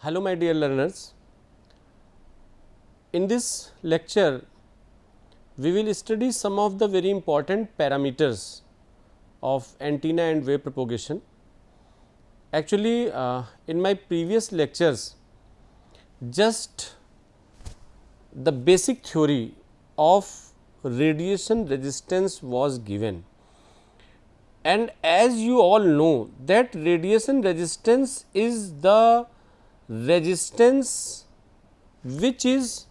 Hello my dear learners, in this lecture we will study some of the very important parameters of antenna and wave propagation. Actually, in my previous lectures just the basic theory of radiation resistance was given, and as you all know that radiation resistance is the resistance which is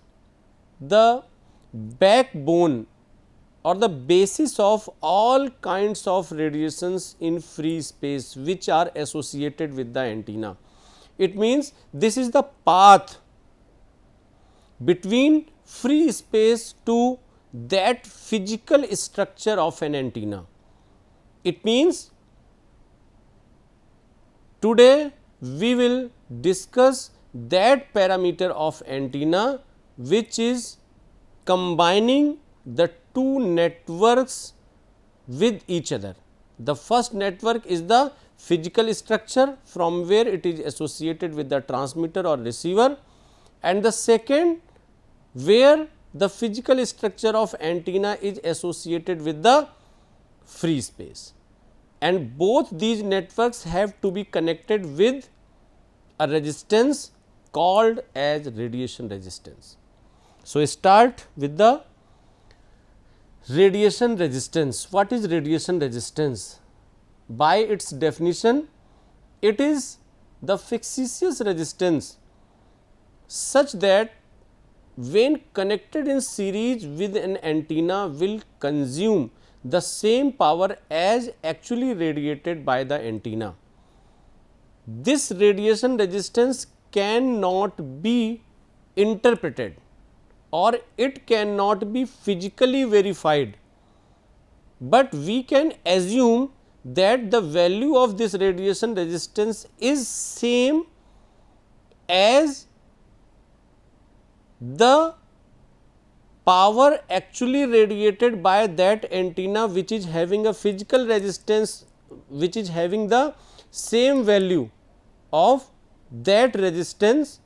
the backbone or the basis of all kinds of radiations in free space which are associated with the antenna. It means this is the path between free space to that physical structure of an antenna. It means today we will discuss that parameter of antenna which is combining the two networks with each other. The first network is the physical structure from where it is associated with the transmitter or receiver, and the second where the physical structure of antenna is associated with the free space, and both these networks have to be connected with a resistance called as radiation resistance. So, start with the radiation resistance. What is radiation resistance? By its definition, it is the fictitious resistance such that when connected in series with an antenna will consume the same power as actually radiated by the antenna. This radiation resistance cannot be interpreted or it cannot be physically verified, but we can assume that the value of this radiation resistance is same as the power actually radiated by that antenna which is having a physical resistance which is having the same value of that resistance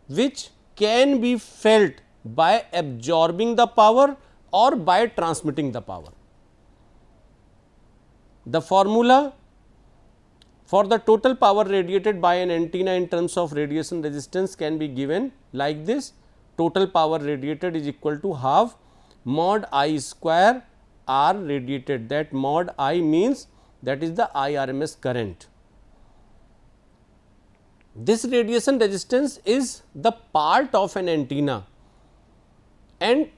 which can be felt by absorbing the power or by transmitting the power. The formula for the total power radiated by an antenna in terms of radiation resistance can be given like this: total power radiated is equal to half mod I square R radiated. That mod I means that is the IRMS current. This radiation resistance is the part of an antenna and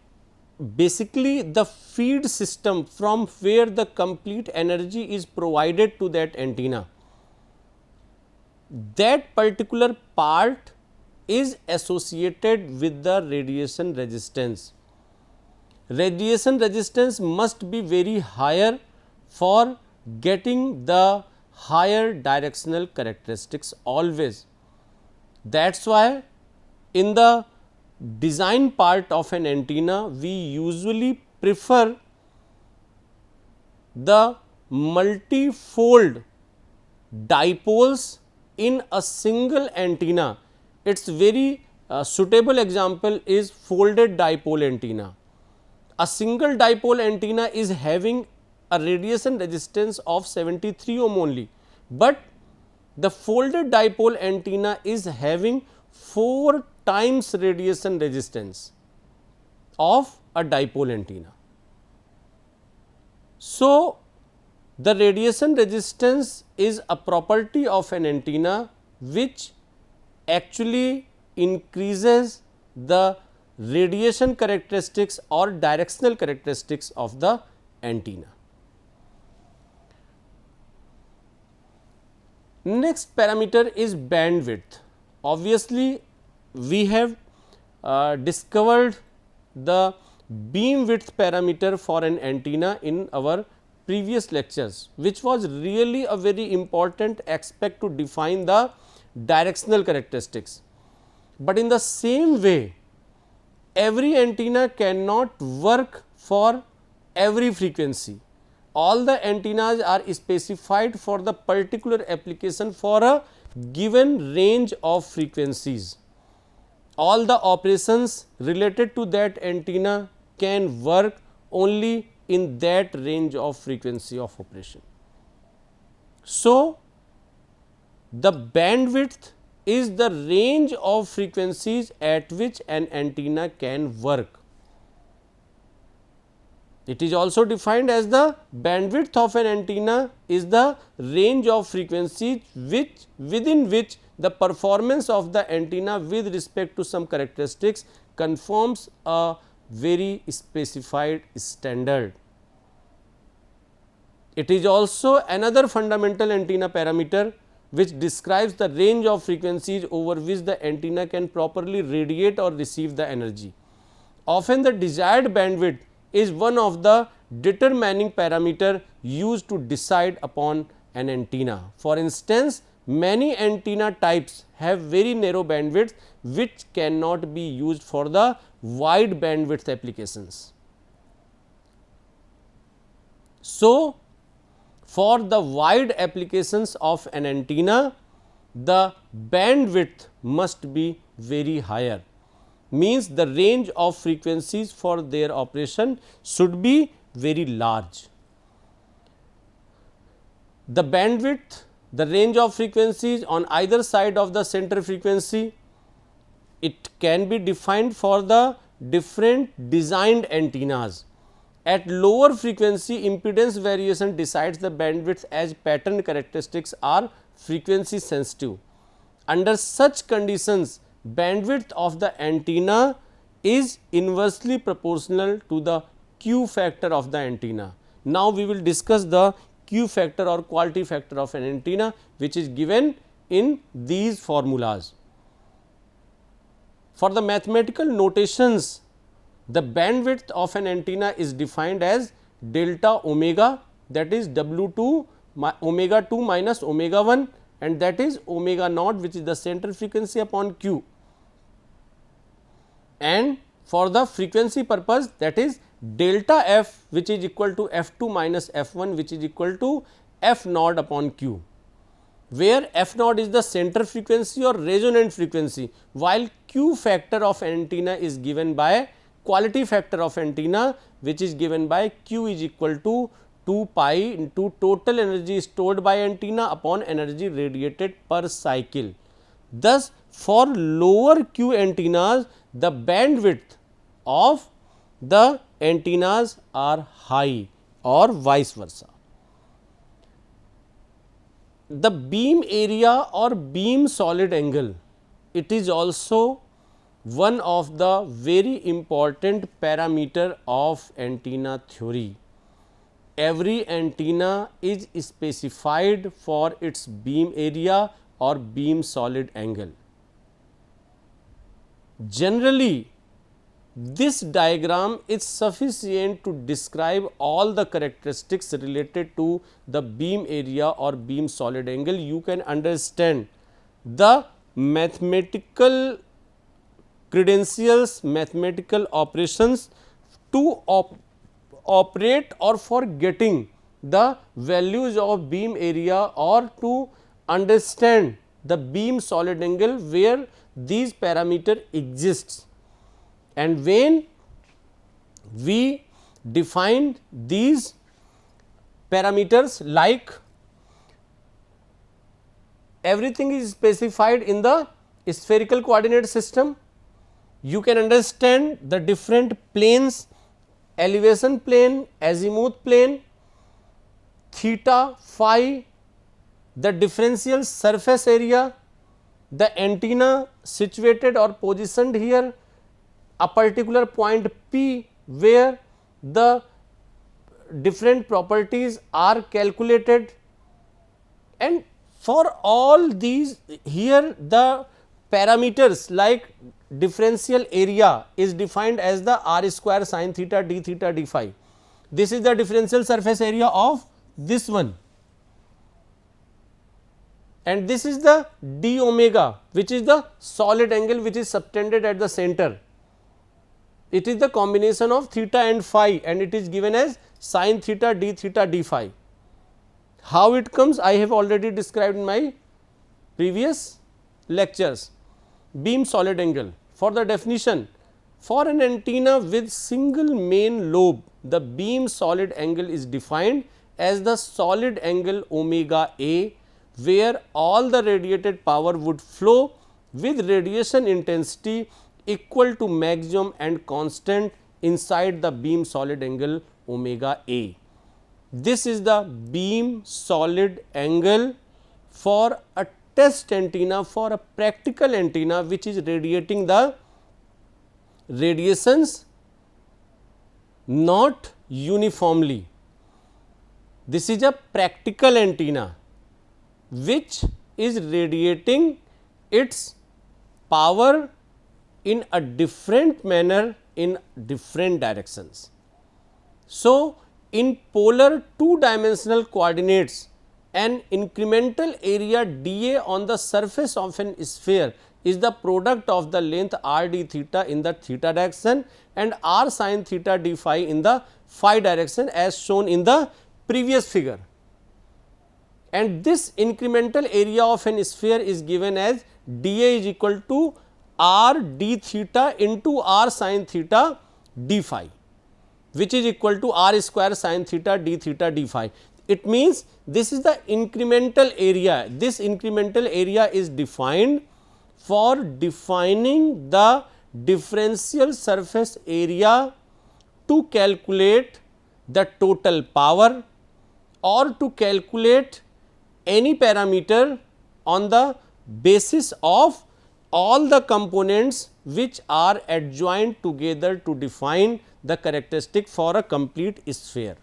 basically the feed system from where the complete energy is provided to that antenna. That particular part is associated with the radiation resistance. Radiation resistance must be very higher for getting the higher directional characteristics always. That is why in the design part of an antenna we usually prefer the multifold dipoles in a single antenna. Its very suitable example is folded dipole antenna. A single dipole antenna is having a radiation resistance of 73 ohm only, but the folded dipole antenna is having 4 times radiation resistance of a dipole antenna. So, the radiation resistance is a property of an antenna which actually increases the radiation characteristics or directional characteristics of the antenna. Next parameter is bandwidth. Obviously, we have discovered the beam width parameter for an antenna in our previous lectures, which was really a very important aspect to define the directional characteristics. But in the same way, every antenna cannot work for every frequency. All the antennas are specified for the particular application for a given range of frequencies, all the operations related to that antenna can work only in that range of frequency of operation. So, the bandwidth is the range of frequencies at which an antenna can work. It is also defined as the bandwidth of an antenna is the range of frequencies within which the performance of the antenna with respect to some characteristics conforms a very specified standard. It is also another fundamental antenna parameter which describes the range of frequencies over which the antenna can properly radiate or receive the energy. Often the desired bandwidth is one of the determining parameter used to decide upon an antenna. For instance, many antenna types have very narrow bandwidth which cannot be used for the wide bandwidth applications. So, for the wide applications of an antenna, the bandwidth must be very higher, means the range of frequencies for their operation should be very large. The bandwidth, the range of frequencies on either side of the center frequency, it can be defined for the different designed antennas. At lower frequency, impedance variation decides the bandwidth as pattern characteristics are frequency sensitive. Under such conditions, bandwidth of the antenna is inversely proportional to the Q factor of the antenna. Now, we will discuss the Q factor or quality factor of an antenna, which is given in these formulas. For the mathematical notations, the bandwidth of an antenna is defined as delta omega, that is W2 omega 2 minus omega 1, and that is omega naught, which is the center frequency upon Q. And for the frequency purpose, that is delta f, which is equal to f2 minus f1, which is equal to f naught upon Q, where f naught is the center frequency or resonant frequency, while Q factor of antenna is given by quality factor of antenna, which is given by Q is equal to 2 pi into total energy stored by antenna upon energy radiated per cycle. Thus, for lower Q antennas, the bandwidth of the antennas are high or vice versa. The beam area or beam solid angle, it is also one of the very important parameter of antenna theory. Every antenna is specified for its beam area or beam solid angle. Generally, this diagram is sufficient to describe all the characteristics related to the beam area or beam solid angle. You can understand the mathematical credentials, mathematical operations to operate or for getting the values of beam area or to understand the beam solid angle where these parameter exists. And when we define these parameters, like everything is specified in the spherical coordinate system, you can understand the different planes, elevation plane, azimuth plane, theta, phi, the differential surface area, the antenna situated or positioned here, a particular point P where the different properties are calculated, and for all these here the parameters like differential area is defined as the r square sin theta d theta d phi. This is the differential surface area of this one, and this is the d omega, which is the solid angle which is subtended at the center. It is the combination of theta and phi, and it is given as sin theta d theta d phi. How it comes, I have already described in my previous lectures. Beam solid angle. For the definition, for an antenna with single main lobe, the beam solid angle is defined as the solid angle omega A, where all the radiated power would flow with radiation intensity equal to maximum and constant inside the beam solid angle omega A. This is the beam solid angle for a test antenna, for a practical antenna which is radiating the radiations not uniformly. This is a practical antenna which is radiating its power in a different manner in different directions. So, in polar two dimensional coordinates, an incremental area dA on the surface of an sphere is the product of the length r d theta in the theta direction and r sin theta d phi in the phi direction as shown in the previous figure. And this incremental area of an sphere is given as dA is equal to r d theta into r sin theta d phi, which is equal to r square sin theta d phi. It means this is the incremental area. This incremental area is defined for defining the differential surface area to calculate the total power or to calculate any parameter on the basis of all the components which are adjoined together to define the characteristic for a complete sphere.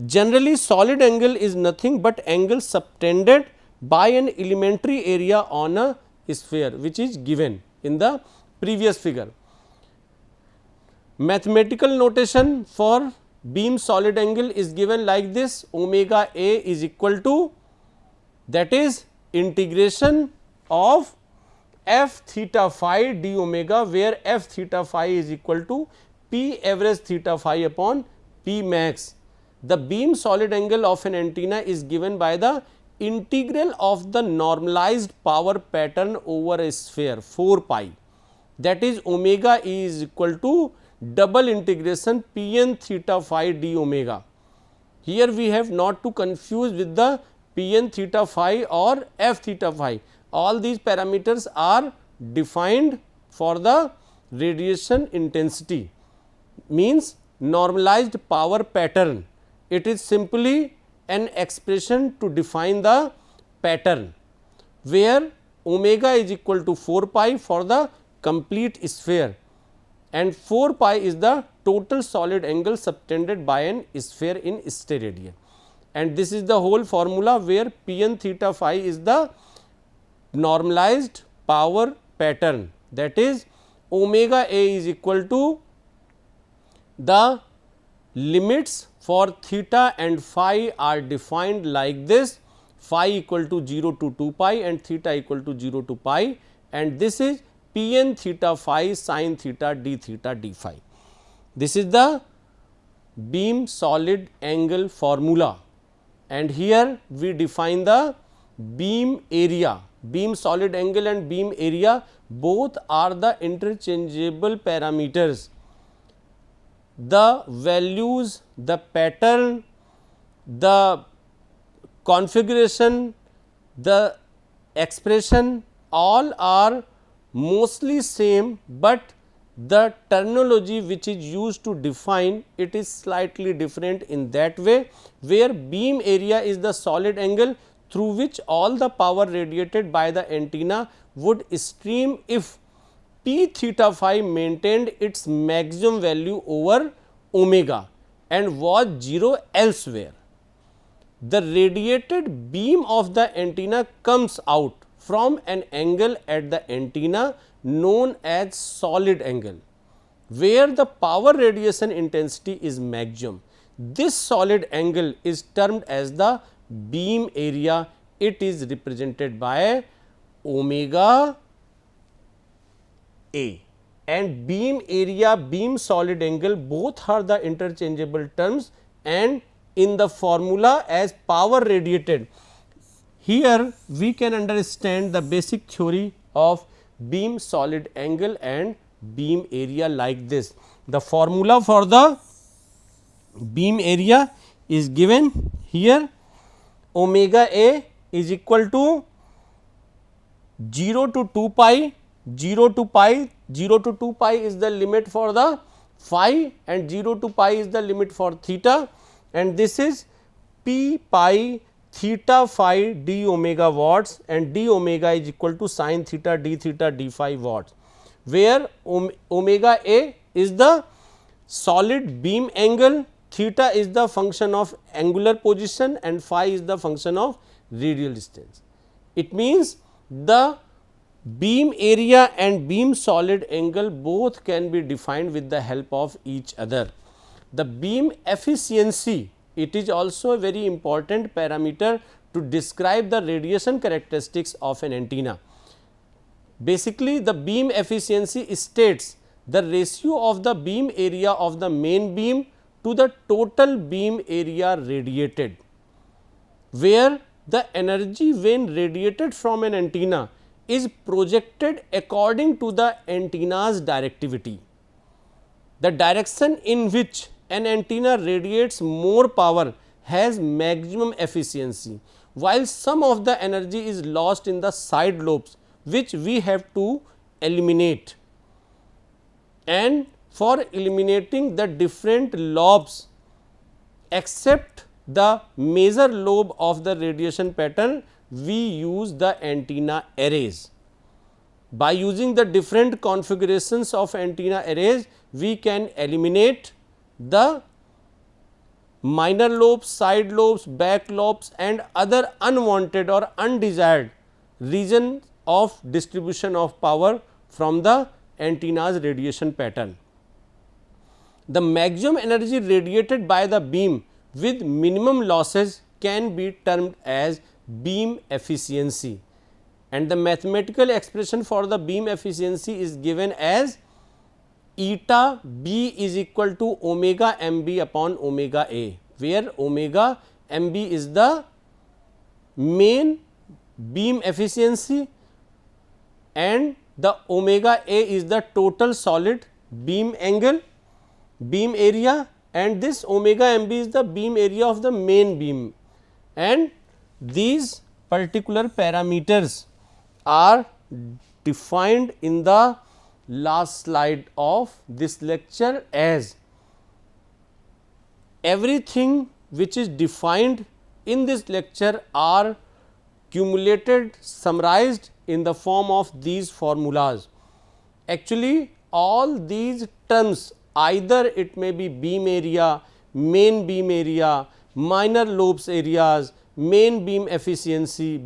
Generally, solid angle is nothing but angle subtended by an elementary area on a sphere, which is given in the previous figure. Mathematical notation for beam solid angle is given like this: omega A is equal to, that is, integration of f theta phi d omega, where f theta phi is equal to p average theta phi upon p max. The beam solid angle of an antenna is given by the integral of the normalized power pattern over a sphere 4 pi, that is omega E is equal to double integration p n theta phi d omega. Here we have not to confuse with the p n theta phi or f theta phi. All these parameters are defined for the radiation intensity, means normalized power pattern. It is simply an expression to define the pattern, where omega is equal to 4 pi for the complete sphere and 4 pi is the total solid angle subtended by an sphere in steradian. And this is the whole formula where p n theta phi is the normalized power pattern, that is omega A is equal to the limits for theta and phi are defined like this: phi equal to 0 to 2 pi and theta equal to 0 to pi, and this is p n theta phi sin theta d phi. This is the beam solid angle formula, and here we define the beam area. Beam solid angle and beam area both are the interchangeable parameters. The values, the pattern, the configuration, the expression, all are mostly same, but the terminology which is used to define it is slightly different in that way, where beam area is the solid angle through which all the power radiated by the antenna would stream if p theta phi maintained its maximum value over omega and was 0 elsewhere. The radiated beam of the antenna comes out from an angle at the antenna known as solid angle, where the power radiation intensity is maximum. This solid angle is termed as the beam area. It is represented by omega A, and beam area, beam solid angle, both are the interchangeable terms, and in the formula as power radiated, here we can understand the basic theory of beam solid angle and beam area like this. The formula for the beam area is given here, omega A is equal to 0 to 2 pi, 0 to pi, 0 to 2 pi is the limit for the phi and 0 to pi is the limit for theta, and this is p pi theta phi d omega watts, and d omega is equal to sin theta d phi watts, where omega A is the solid beam angle, theta is the function of angular position and phi is the function of radial distance. It means the beam area and beam solid angle both can be defined with the help of each other. The beam efficiency, it is also a very important parameter to describe the radiation characteristics of an antenna. Basically, the beam efficiency states the ratio of the beam area of the main beam to the total beam area radiated, where the energy when radiated from an antenna is projected according to the antenna's directivity. The direction in which an antenna radiates more power has maximum efficiency, while some of the energy is lost in the side lobes, which we have to eliminate. And for eliminating the different lobes except the major lobe of the radiation pattern, we use the antenna arrays. By using the different configurations of antenna arrays, we can eliminate the minor lobes, side lobes, back lobes and other unwanted or undesired region of distribution of power from the antenna's radiation pattern. The maximum energy radiated by the beam with minimum losses can be termed as beam efficiency, and the mathematical expression for the beam efficiency is given as eta B is equal to omega mb upon omega A, where omega mb is the main beam efficiency and the omega A is the total solid beam angle, beam area, and this omega mb is the beam area of the main beam, and these particular parameters are defined in the last slide of this lecture as everything which is defined in this lecture are cumulated, summarized in the form of these formulas. Actually, all these terms, either it may be beam area, main beam area, minor lobes areas, main beam efficiency,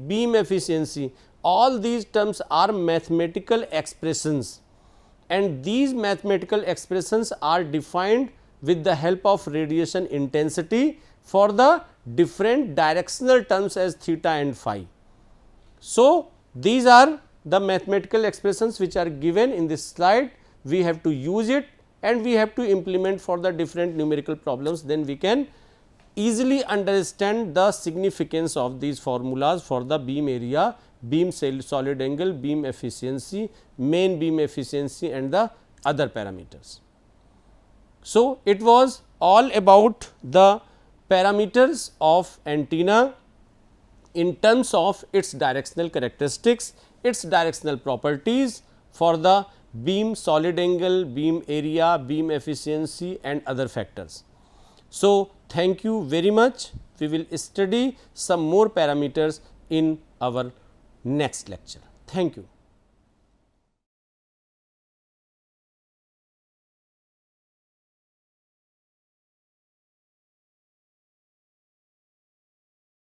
all these terms are mathematical expressions, and these mathematical expressions are defined with the help of radiation intensity for the different directional terms as theta and phi. So, these are the mathematical expressions which are given in this slide. We have to use it and we have to implement for the different numerical problems, then we can easily understand the significance of these formulas for the beam area, beam solid angle, beam efficiency, main beam efficiency and the other parameters. So, it was all about the parameters of antenna in terms of its directional characteristics, its directional properties for the beam solid angle, beam area, beam efficiency and other factors. So, thank you very much. We will study some more parameters in our next lecture. Thank you.